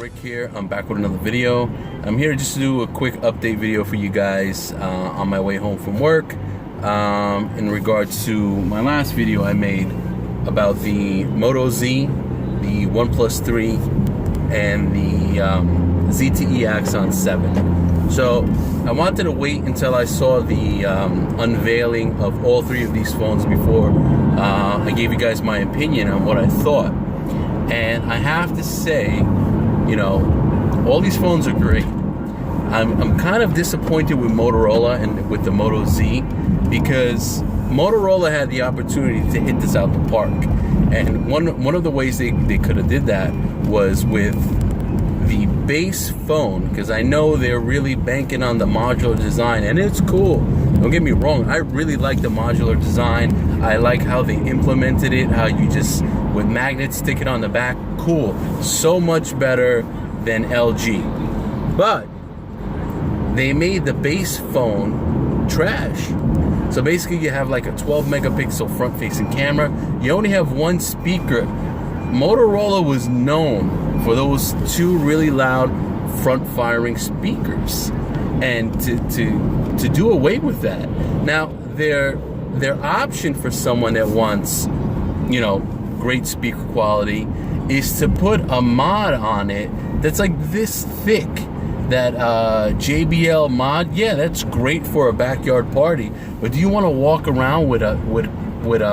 Rick here. I'm back with another video. I'm here just to do a quick update video for you guys on my way home from work in regards to my last video I made about the Moto Z, the Oneplus 3, and the ZTE Axon 7. So I wanted to wait until I saw the unveiling of all three of these phones before I gave you guys my opinion on what I thought. And I have to say, you know, all these phones are great. I'm kind of disappointed with Motorola and with the Moto Z, because Motorola had the opportunity to hit this out the park. And one of the ways they could have did that was with the base phone, because I know they're really banking on the modular design, and it's cool. Don't get me wrong, I really like the modular design. I like how they implemented it, how you just, with magnets, stick it on the back. Cool. So much better than LG. But they made the base phone trash. So basically you have like a 12 megapixel front facing camera. You only have one speaker. Motorola was known for those two really loud front firing speakers, and to do away with that. Now their option for someone that wants, you know, great speaker quality is to put a mod on it that's like this thick. That JBL mod, yeah, that's great for a backyard party, but do you want to walk around with a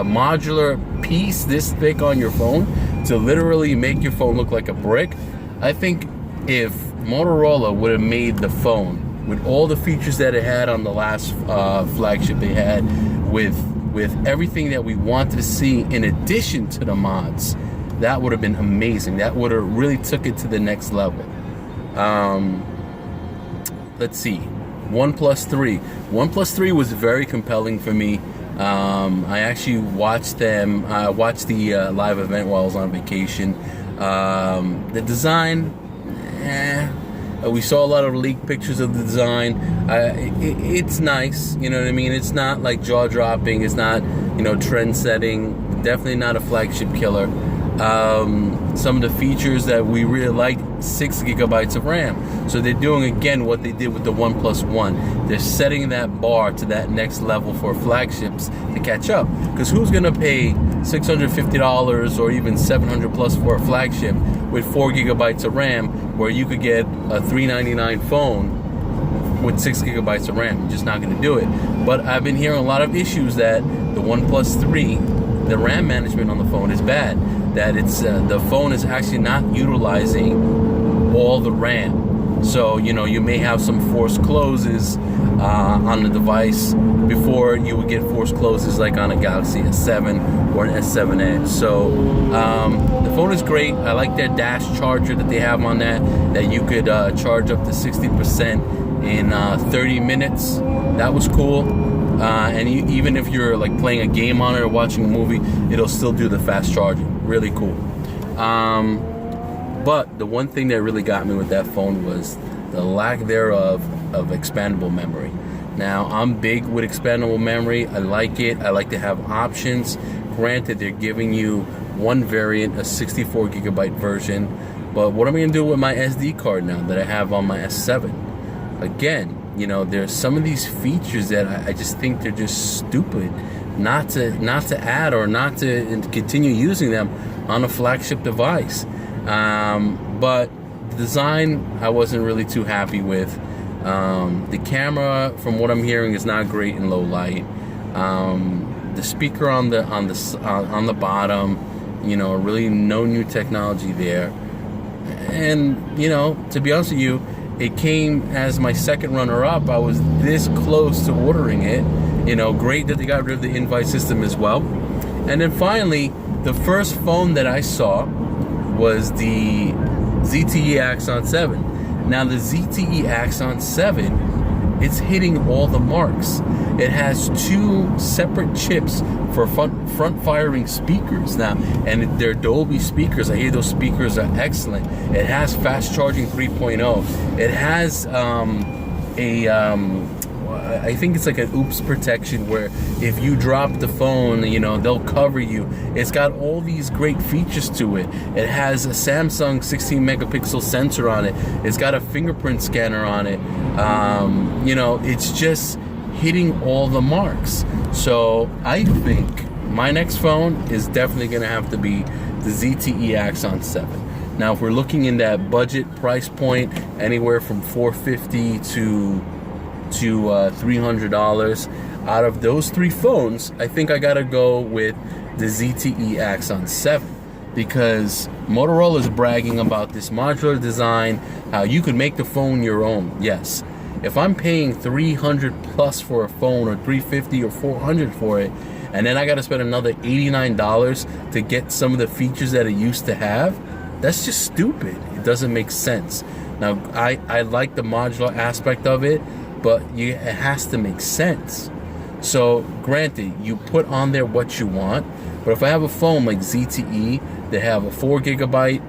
modular piece this thick on your phone to literally make your phone look like a brick? I think if Motorola would have made the phone with all the features that it had on the last flagship they had, with everything that we wanted to see in addition to the mods, that would have been amazing. That would have really took it to the next level. Let's see, OnePlus 3. OnePlus 3 was very compelling for me. I actually watched them. I watched the live event while I was on vacation. The design, we saw a lot of leaked pictures of the design. It's nice, you know what I mean? It's not like jaw-dropping. It's not, you know, trend-setting. Definitely not a flagship killer. Some of the features that we really liked, 6 gigabytes of RAM. So they're doing again what they did with the OnePlus 1. They're setting that bar to that next level for flagships to catch up. Because who's gonna pay $650 or even $700 plus for a flagship with 4 gigabytes of RAM, where you could get a $399 phone with 6 gigabytes of RAM? You're just not gonna do it. But I've been hearing a lot of issues that the OnePlus 3, the RAM management on the phone is bad. That it's the phone is actually not utilizing all the RAM. So, you know, you may have some forced closes on the device before you would get forced closes like on a Galaxy S7 or an S7 Edge. So the phone is great. I like their dash charger that they have on that you could charge up to 60% in 30 minutes. That was cool. And even if you're like playing a game on it or watching a movie, it'll still do the fast charging. Really cool. But the one thing that really got me with that phone was the lack thereof of expandable memory. Now, I'm big with expandable memory. I like it. I like to have options. Granted, they're giving you one variant, a 64 gigabyte version. But what am I going to do with my SD card now that I have on my S7? Again, you know, there's some of these features that I just think they're just stupid not to add or not to continue using them on a flagship device. But the design, I wasn't really too happy with. The camera, from what I'm hearing, is not great in low light. The speaker on the bottom, you know, really no new technology there. And, you know, to be honest with you, it came as my second runner-up. I was this close to ordering it. You know, great that they got rid of the invite system as well. And then finally, the first phone that I saw was the ZTE Axon 7. Now, the ZTE Axon 7, it's hitting all the marks. It has 2 separate chips for front-firing speakers now, and they're Dolby speakers. I hear those speakers are excellent. It has fast charging 3.0. It has I think it's like an oops protection where if you drop the phone, you know, they'll cover you. It's got all these great features to it. It has a Samsung 16 megapixel sensor on it. It's got a fingerprint scanner on it. You know, it's just hitting all the marks. So I think my next phone is definitely going to have to be the ZTE Axon 7. Now, if we're looking in that budget price point, anywhere from $450 to $300, out of those three phones, I think I gotta go with the ZTE Axon 7, because Motorola is bragging about this modular design, how you could make the phone your own. Yes, if I'm paying $300 plus for a phone, or $350 or $400 for it, and then I gotta spend another $89 to get some of the features that it used to have, that's just stupid. It doesn't make sense. Now, I like the modular aspect of it, but it has to make sense. So, granted, you put on there what you want, but if I have a phone like ZTE that have a 4 gigabyte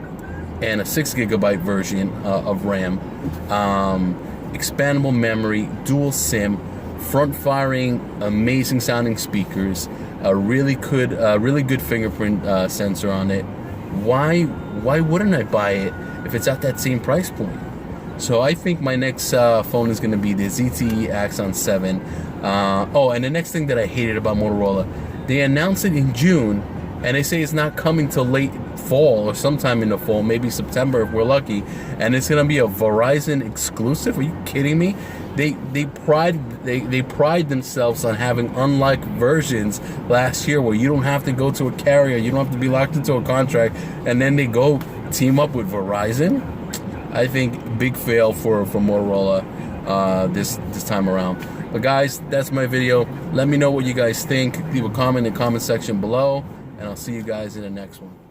and a 6 gigabyte version of RAM, expandable memory, dual SIM, front-firing, amazing sounding speakers, a really good fingerprint sensor on it, why wouldn't I buy it if it's at that same price point? So I think my next phone is going to be the ZTE Axon 7. Oh, and the next thing that I hated about Motorola, they announced it in June, and they say it's not coming till late fall or sometime in the fall, maybe September if we're lucky, and it's going to be a Verizon exclusive. Are you kidding me? They pride themselves on having unlocked versions last year where you don't have to go to a carrier, you don't have to be locked into a contract, and then they go team up with Verizon. I think big fail for Motorola this time around. But guys, that's my video. Let me know what you guys think. Leave a comment in the comment section below, and I'll see you guys in the next one.